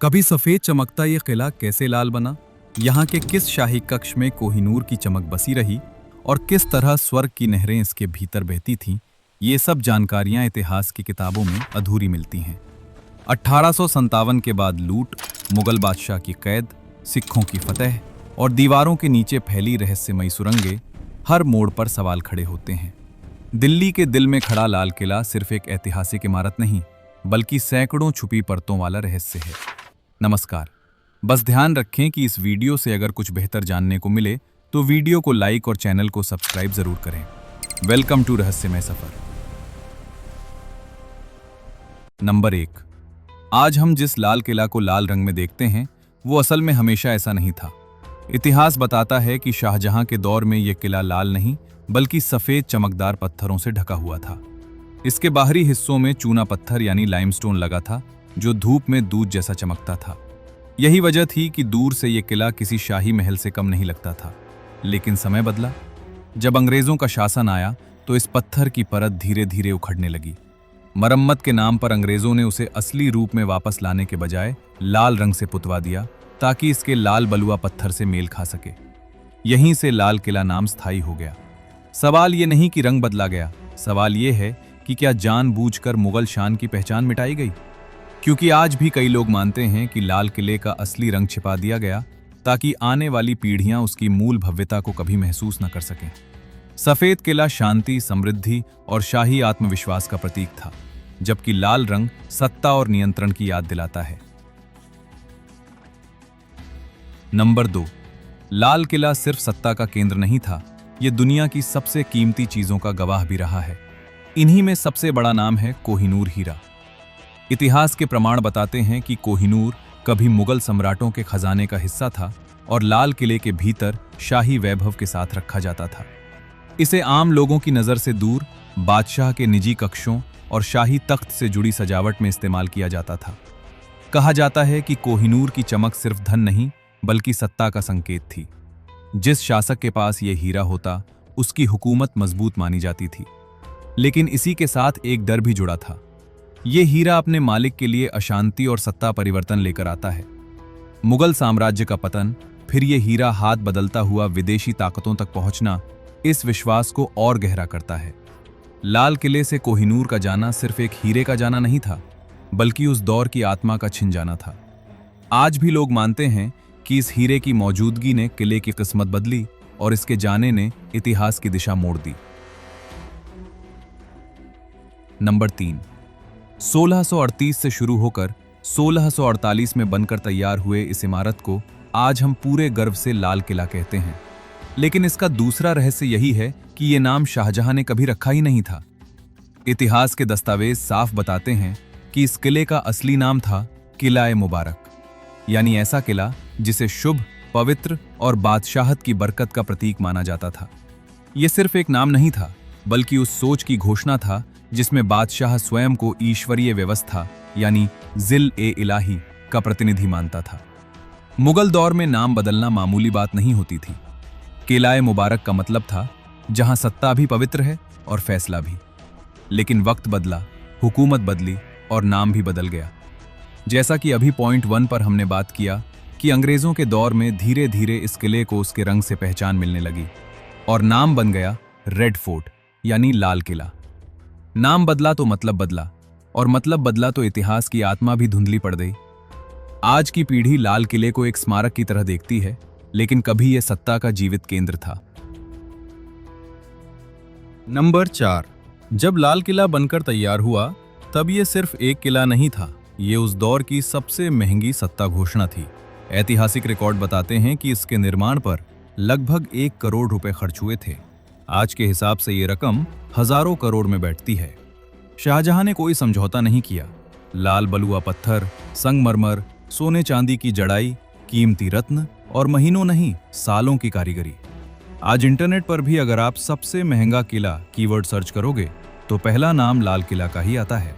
कभी सफेद चमकता ये किला कैसे लाल बना, यहाँ के किस शाही कक्ष में कोहिनूर की चमक बसी रही और किस तरह स्वर्ग की नहरें इसके भीतर बहती थीं, ये सब जानकारियां इतिहास की किताबों में अधूरी मिलती हैं। 1857 के बाद लूट, मुगल बादशाह की कैद, सिखों की फतह और दीवारों के नीचे फैली रहस्यमयी सुरंगें, हर मोड़ पर सवाल खड़े होते हैं। दिल्ली के दिल में खड़ा लाल किला सिर्फ एक ऐतिहासिक इमारत नहीं, बल्कि सैकड़ों छुपी परतों वाला रहस्य है। नमस्कार। बस ध्यान रखें कि इस वीडियो से अगर कुछ बेहतर जानने को मिले तो वीडियो को लाइक और चैनल को सब्सक्राइब जरूर करें। वेलकम टू रहस्यमय सफर। नंबर 1। आज हम जिस लाल किला को लाल रंग में देखते हैं वो असल में हमेशा ऐसा नहीं था। इतिहास बताता है कि शाहजहां के दौर में यह किला लाल नहीं बल्कि सफेद चमकदार पत्थरों से ढका हुआ था। इसके बाहरी हिस्सों में चूना पत्थर यानी लाइमस्टोन लगा था जो धूप में दूध जैसा चमकता था। यही वजह थी कि दूर से यह किला किसी शाही महल से कम नहीं लगता था। लेकिन समय बदला। जब अंग्रेजों का शासन आया तो इस पत्थर की परत धीरे धीरे उखड़ने लगी। मरम्मत के नाम पर अंग्रेजों ने उसे असली रूप में वापस लाने के बजाय लाल रंग से पुतवा दिया ताकि इसके लाल बलुआ पत्थर से मेल खा सके। यहीं से लाल किला नाम स्थायी हो गया। सवाल ये नहीं कि रंग बदला गया, सवाल ये है कि क्या जानबूझकर मुगल शान की पहचान मिटाई गई। क्योंकि आज भी कई लोग मानते हैं कि लाल किले का असली रंग छिपा दिया गया ताकि आने वाली पीढ़ियां उसकी मूल भव्यता को कभी महसूस न कर सकें। सफेद किला शांति, समृद्धि और शाही आत्मविश्वास का प्रतीक था, जबकि लाल रंग सत्ता और नियंत्रण की याद दिलाता है। नंबर 2। लाल किला सिर्फ सत्ता का केंद्र नहीं था, यह दुनिया की सबसे कीमती चीजों का गवाह भी रहा है। इन्हीं में सबसे बड़ा नाम है कोहिनूर हीरा। इतिहास के प्रमाण बताते हैं कि कोहिनूर कभी मुगल सम्राटों के खजाने का हिस्सा था और लाल किले के भीतर शाही वैभव के साथ रखा जाता था। इसे आम लोगों की नज़र से दूर बादशाह के निजी कक्षों और शाही तख्त से जुड़ी सजावट में इस्तेमाल किया जाता था। कहा जाता है कि कोहिनूर की चमक सिर्फ धन नहीं बल्कि सत्ता का संकेत थी। जिस शासक के पास यह हीरा होता उसकी हुकूमत मजबूत मानी जाती थी। लेकिन इसी के साथ एक डर भी जुड़ा था। ये हीरा अपने मालिक के लिए अशांति और सत्ता परिवर्तन लेकर आता है। मुगल साम्राज्य का पतन, फिर ये हीरा हाथ बदलता हुआ विदेशी ताकतों तक पहुंचना इस विश्वास को और गहरा करता है। लाल किले से कोहिनूर का जाना सिर्फ एक हीरे का जाना नहीं था, बल्कि उस दौर की आत्मा का छिन जाना था। आज भी लोग मानते हैं कि इस हीरे की मौजूदगी ने किले की किस्मत बदली और इसके जाने ने इतिहास की दिशा मोड़ दी। नंबर 3। 1638 से शुरू होकर 1648 में बनकर तैयार हुए इस इमारत को आज हम पूरे गर्व से लाल किला कहते हैं। लेकिन इसका दूसरा रहस्य यही है कि ये नाम शाहजहां ने कभी रखा ही नहीं था। इतिहास के दस्तावेज साफ बताते हैं कि इस किले का असली नाम था किला-ए मुबारक, यानी ऐसा किला जिसे शुभ, पवित्र और बादशाहत की बरकत का प्रतीक माना जाता था। यह सिर्फ एक नाम नहीं था, बल्कि उस सोच की घोषणा था जिसमें बादशाह स्वयं को ईश्वरीय व्यवस्था यानी जिल-ए-इलाही का प्रतिनिधि मानता था। मुगल दौर में नाम बदलना मामूली बात नहीं होती थी। किला-ए मुबारक का मतलब था जहां सत्ता भी पवित्र है और फैसला भी। लेकिन वक्त बदला, हुकूमत बदली और नाम भी बदल गया। जैसा कि अभी पॉइंट 1 पर हमने बात किया कि अंग्रेजों के दौर में धीरे धीरे इस किले को उसके रंग से पहचान मिलने लगी और नाम बन गया रेड फोर्ट यानी लाल किला। नाम बदला तो मतलब बदला, और मतलब बदला तो इतिहास की आत्मा भी धुंधली पड़ गई। आज की पीढ़ी लाल किले को एक स्मारक की तरह देखती है, लेकिन कभी यह सत्ता का जीवित केंद्र था। नंबर 4। जब लाल किला बनकर तैयार हुआ तब यह सिर्फ एक किला नहीं था, ये उस दौर की सबसे महंगी सत्ता घोषणा थी। ऐतिहासिक रिकॉर्ड बताते हैं कि इसके निर्माण पर लगभग 1 करोड़ रुपए खर्च हुए थे। आज के हिसाब से ये रकम हजारों करोड़ में बैठती है। शाहजहां ने कोई समझौता नहीं किया। लाल बलुआ पत्थर, संगमरमर, सोने चांदी की जड़ाई, कीमती रत्न और महीनों नहीं सालों की कारीगरी। आज इंटरनेट पर भी अगर आप सबसे महंगा किला कीवर्ड सर्च करोगे तो पहला नाम लाल किला का ही आता है।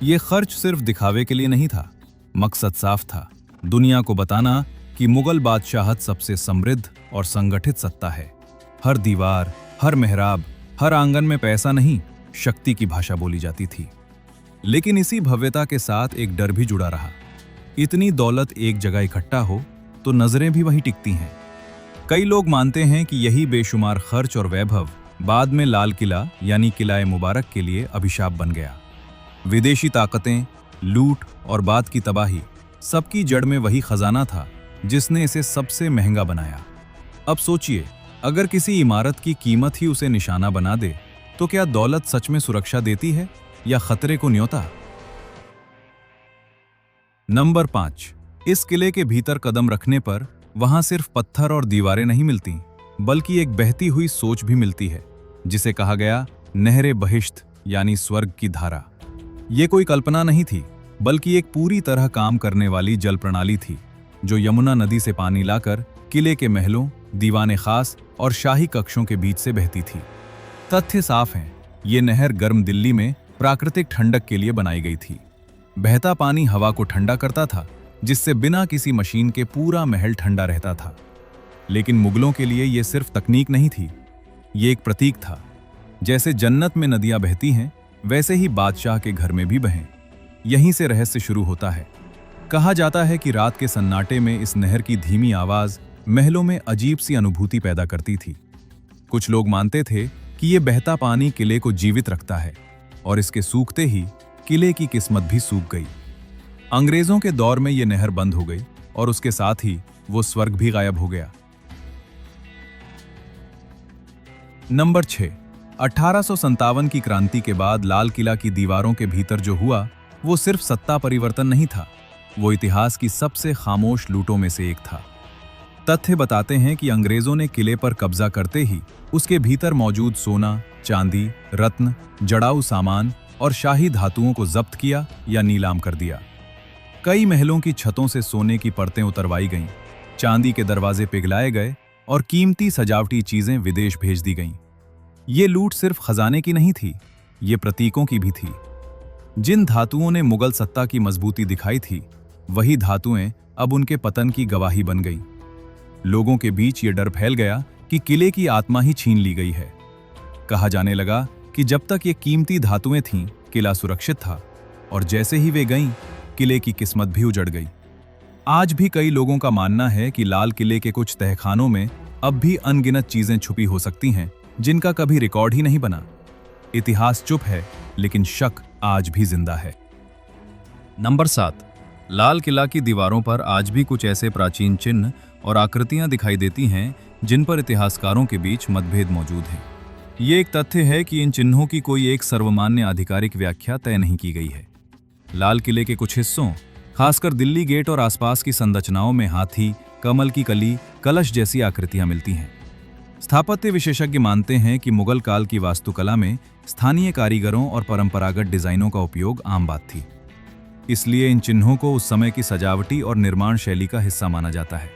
ये खर्च सिर्फ दिखावे के लिए नहीं था, मकसद साफ था, दुनिया को बताना कि मुगल बादशाहत सबसे समृद्ध और संगठित सत्ता है। हर दीवार, हर मेहराब, हर आंगन में पैसा नहीं, शक्ति की भाषा बोली जाती थी। लेकिन इसी भव्यता के साथ एक डर भी जुड़ा रहा। इतनी दौलत एक जगह इकट्ठा हो तो नजरें भी वही टिकती हैं। कई लोग मानते हैं कि यही बेशुमार खर्च और वैभव बाद में लाल किला यानी किला मुबारक के लिए अभिशाप बन गया। विदेशी ताकतें, लूट और बाद की तबाही, सबकी जड़ में वही खजाना था जिसने इसे सबसे महंगा बनाया। अब सोचिए, अगर किसी इमारत की कीमत ही उसे निशाना बना दे तो क्या दौलत सच में सुरक्षा देती है या खतरे को न्योता? नंबर 5, इस किले के भीतर कदम रखने पर वहां सिर्फ पत्थर और दीवारें नहीं मिलती, बल्कि एक बहती हुई सोच भी मिलती है, जिसे कहा गया नहरे बहिश्त यानी स्वर्ग की धारा। ये कोई कल्पना नहीं थी, बल्कि एक पूरी तरह काम करने वाली जल प्रणाली थी, जो यमुना नदी से पानी लाकर किले के महलों, दीवाने खास और शाही कक्षों के बीच से बहती थी। तथ्य साफ हैं, ये नहर गर्म दिल्ली में प्राकृतिक ठंडक के लिए बनाई गई थी। बहता पानी हवा को ठंडा करता था, जिससे बिना किसी मशीन के पूरा महल ठंडा रहता था। लेकिन मुगलों के लिए यह सिर्फ तकनीक नहीं थी, ये एक प्रतीक था। जैसे जन्नत में नदियां बहती हैं, वैसे ही बादशाह के घर में भी बहें। यहीं से रहस्य शुरू होता है। कहा जाता है कि रात के सन्नाटे में इस नहर की धीमी आवाज महलों में अजीब सी अनुभूति पैदा करती थी। कुछ लोग मानते थे कि यह बहता पानी किले को जीवित रखता है, और इसके सूखते ही किले की किस्मत भी सूख गई। अंग्रेजों के दौर में यह नहर बंद हो गई और उसके साथ ही वो स्वर्ग भी गायब हो गया। नंबर 6, 1857 की क्रांति के बाद लाल किला की दीवारों के भीतर जो हुआ वो सिर्फ सत्ता परिवर्तन नहीं था, वो इतिहास की सबसे खामोश लूटों में से एक था। तथ्य बताते हैं कि अंग्रेजों ने किले पर कब्जा करते ही उसके भीतर मौजूद सोना, चांदी, रत्न, जड़ाऊ सामान और शाही धातुओं को जब्त किया या नीलाम कर दिया। कई महलों की छतों से सोने की परतें उतरवाई गईं, चांदी के दरवाजे पिघलाए गए और कीमती सजावटी चीजें विदेश भेज दी गईं। ये लूट सिर्फ खजाने की नहीं थी, ये प्रतीकों की भी थी। जिन धातुओं ने मुगल सत्ता की मजबूती दिखाई थी, वही धातुएं अब उनके पतन की गवाही बन गईं। लोगों के बीच ये डर फैल गया कि किले की आत्मा ही छीन ली गई है। कहा जाने लगा कि जब तक ये कीमती धातुएं थीं, किला सुरक्षित था, और जैसे ही वे गईं, किले की किस्मत भी उजड़ गई। आज भी कई लोगों का मानना है कि लाल किले के कुछ तहखानों में अब भी अनगिनत चीजें छुपी हो सकती हैं, जिनका कभी रिकॉर्ड ही नहीं बना। इतिहास चुप है, लेकिन शक आज भी जिंदा है। नंबर 7, लाल किला की दीवारों पर आज भी कुछ ऐसे प्राचीन चिन्ह और आकृतियां दिखाई देती हैं जिन पर इतिहासकारों के बीच मतभेद मौजूद हैं। ये एक तथ्य है कि इन चिन्हों की कोई एक सर्वमान्य आधिकारिक व्याख्या तय नहीं की गई है। लाल किले के कुछ हिस्सों, खासकर दिल्ली गेट और आसपास की संरचनाओं में हाथी, कमल की कली, कलश जैसी आकृतियां मिलती हैं। स्थापत्य विशेषज्ञ मानते हैं कि मुगल काल की वास्तुकला में स्थानीय कारीगरों और परंपरागत डिजाइनों का उपयोग आम बात थी। इसलिए इन चिन्हों को उस समय की सजावटी और निर्माण शैली का हिस्सा माना जाता है।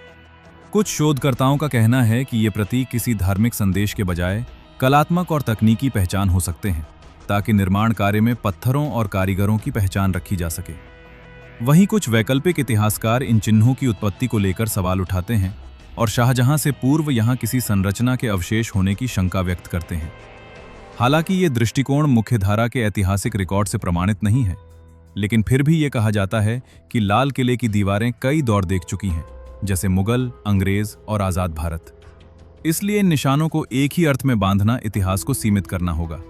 कुछ शोधकर्ताओं का कहना है कि ये प्रतीक किसी धार्मिक संदेश के बजाय कलात्मक और तकनीकी पहचान हो सकते हैं, ताकि निर्माण कार्य में पत्थरों और कारीगरों की पहचान रखी जा सके। वहीं कुछ वैकल्पिक इतिहासकार इन चिन्हों की उत्पत्ति को लेकर सवाल उठाते हैं और शाहजहां से पूर्व यहां किसी संरचना के अवशेष होने की शंका व्यक्त करते हैं। हालांकि ये दृष्टिकोण मुख्यधारा के ऐतिहासिक रिकॉर्ड से प्रमाणित नहीं है, लेकिन फिर भी ये कहा जाता है कि लाल किले की दीवारें कई दौर देख चुकी हैं, जैसे मुगल, अंग्रेज और आजाद भारत। इसलिए इन निशानों को एक ही अर्थ में बांधना इतिहास को सीमित करना होगा।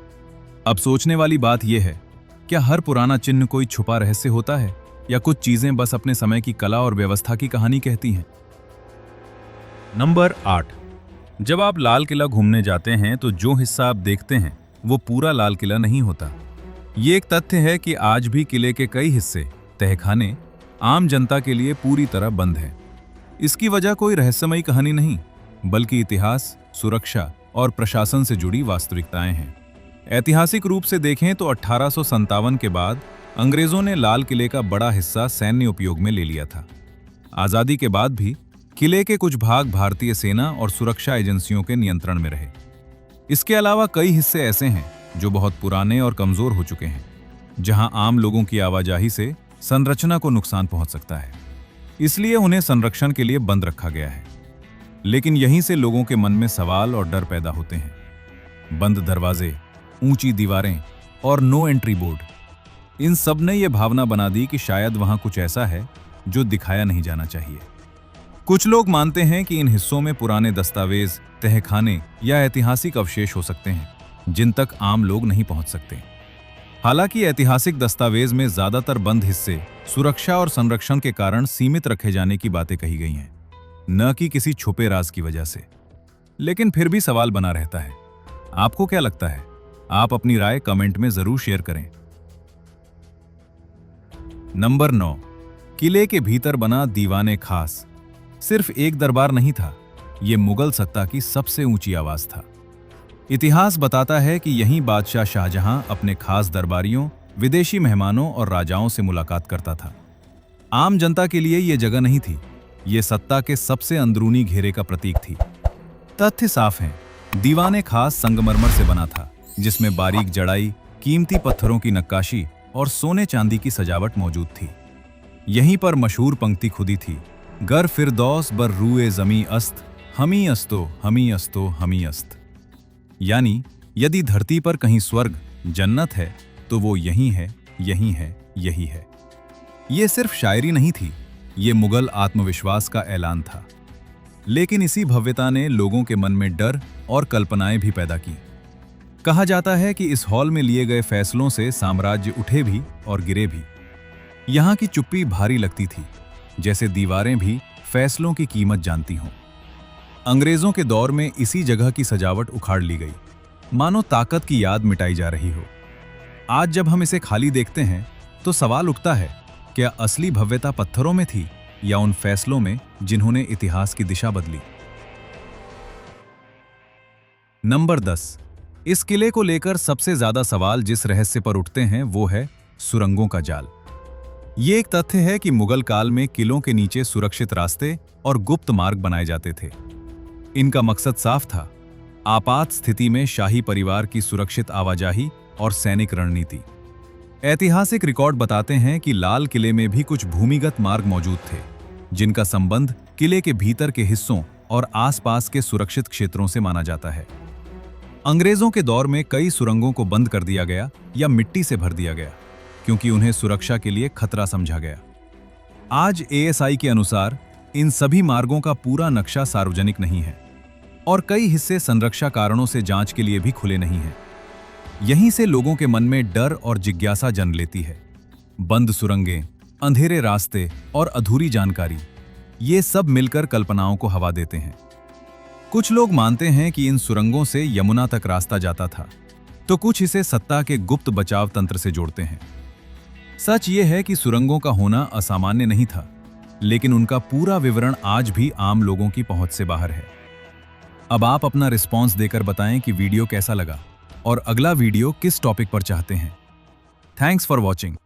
अब सोचने वाली बात यह है, क्या हर पुराना चिन्ह कोई छुपा रहस्य होता है, या कुछ चीजें बस अपने समय की कला और व्यवस्था की कहानी कहती हैं? नंबर 8, जब आप लाल किला घूमने जाते हैं तो जो हिस्सा आप देखते हैं वो पूरा लाल किला नहीं होता। ये एक तथ्य है कि आज भी किले के कई हिस्से, तहखाने, आम जनता के लिए पूरी तरह बंद हैं। इसकी वजह कोई रहस्यमयी कहानी नहीं, बल्कि इतिहास, सुरक्षा और प्रशासन से जुड़ी वास्तविकताएं हैं। ऐतिहासिक रूप से देखें तो 1857 के बाद अंग्रेजों ने लाल किले का बड़ा हिस्सा सैन्य उपयोग में ले लिया था। आजादी के बाद भी किले के कुछ भाग भारतीय सेना और सुरक्षा एजेंसियों के नियंत्रण में रहे। इसके अलावा कई हिस्से ऐसे हैं जो बहुत पुराने और कमजोर हो चुके हैं, जहां आम लोगों की आवाजाही से संरचना को नुकसान पहुंच सकता है। इसलिए उन्हें संरक्षण के लिए बंद रखा गया है। लेकिन यहीं से लोगों के मन में सवाल और डर पैदा होते हैं। बंद दरवाजे, ऊंची दीवारें और नो एंट्री बोर्ड, इन सब ने यह भावना बना दी कि शायद वहां कुछ ऐसा है जो दिखाया नहीं जाना चाहिए। कुछ लोग मानते हैं कि इन हिस्सों में पुराने दस्तावेज, तहखाने या ऐतिहासिक अवशेष हो सकते हैं जिन तक आम लोग नहीं पहुंच सकते। हालांकि ऐतिहासिक दस्तावेज में ज्यादातर बंद हिस्से सुरक्षा और संरक्षण के कारण सीमित रखे जाने की बातें कही गई हैं, न कि किसी छुपे राज की वजह से। लेकिन फिर भी सवाल बना रहता है, आपको क्या लगता है? आप अपनी राय कमेंट में जरूर शेयर करें। नंबर 9, किले के भीतर बना दीवाने खास। सिर्फ एक दरबार नहीं था, यह मुगल सत्ता की सबसे ऊंची आवाज था। इतिहास बताता है कि यहीं बादशाह शाहजहां अपने खास दरबारियों, विदेशी मेहमानों और राजाओं से मुलाकात करता था। आम जनता के लिए यह जगह नहीं थी, यह सत्ता के सबसे अंदरूनी घेरे का प्रतीक थी। तथ्य साफ हैं, दीवाने खास संगमरमर से बना था, जिसमें बारीक जड़ाई, कीमती पत्थरों की नक्काशी और सोने चांदी की सजावट मौजूद थी। यहीं पर मशहूर पंक्ति खुदी थी, गर फिरदौस बर रूए जमी अस्त, हमी अस्तो हमी अस्तो हमी अस्त। यानी यदि धरती पर कहीं स्वर्ग, जन्नत है तो वो यहीं है, यहीं है, यही है। ये सिर्फ शायरी नहीं थी, ये मुगल आत्मविश्वास का ऐलान था। लेकिन इसी भव्यता ने लोगों के मन में डर और कल्पनाएं भी पैदा की। कहा जाता है कि इस हॉल में लिए गए फैसलों से साम्राज्य उठे भी और गिरे भी। यहाँ की चुप्पी भारी लगती थी, जैसे दीवारें भी फैसलों की कीमत जानती हों। अंग्रेजों के दौर में इसी जगह की सजावट उखाड़ ली गई, मानो ताकत की याद मिटाई जा रही हो। आज जब हम इसे खाली देखते हैं तो सवाल उठता है, क्या असली भव्यता पत्थरों में थी या उन फैसलों में जिन्होंने इतिहास की दिशा बदली? नंबर 10, इस किले को लेकर सबसे ज्यादा सवाल जिस रहस्य पर उठते हैं वो है सुरंगों का जाल। ये एक तथ्य है कि मुगल काल में किलों के नीचे सुरक्षित रास्ते और गुप्त मार्ग बनाए जाते थे। इनका मकसद साफ था, आपात स्थिति में शाही परिवार की सुरक्षित आवाजाही और सैनिक रणनीति। ऐतिहासिक रिकॉर्ड बताते हैं कि लाल किले में भी कुछ भूमिगत मार्ग मौजूद थे, जिनका संबंध किले के भीतर के हिस्सों और आसपास के सुरक्षित क्षेत्रों से माना जाता है। अंग्रेजों के दौर में कई सुरंगों को बंद कर दिया गया या मिट्टी से भर दिया गया, क्योंकि उन्हें सुरक्षा के लिए खतरा समझा गया। आज एएसआई के अनुसार इन सभी मार्गों का पूरा नक्शा सार्वजनिक नहीं है और कई हिस्से संरक्षा कारणों से जांच के लिए भी खुले नहीं हैं। यहीं से लोगों के मन में डर और जिज्ञासा जन्म लेती है। बंद सुरंगें, अंधेरे रास्ते और अधूरी जानकारी, ये सब मिलकर कल्पनाओं को हवा देते हैं। कुछ लोग मानते हैं कि इन सुरंगों से यमुना तक रास्ता जाता था, तो कुछ इसे सत्ता के गुप्त बचाव तंत्र से जोड़ते हैं। सच ये है कि सुरंगों का होना असामान्य नहीं था, लेकिन उनका पूरा विवरण आज भी आम लोगों की पहुंच से बाहर है। अब आप अपना रिस्पॉन्स देकर बताएं कि वीडियो कैसा लगा और अगला वीडियो किस टॉपिक पर चाहते हैं। Thanks for watching.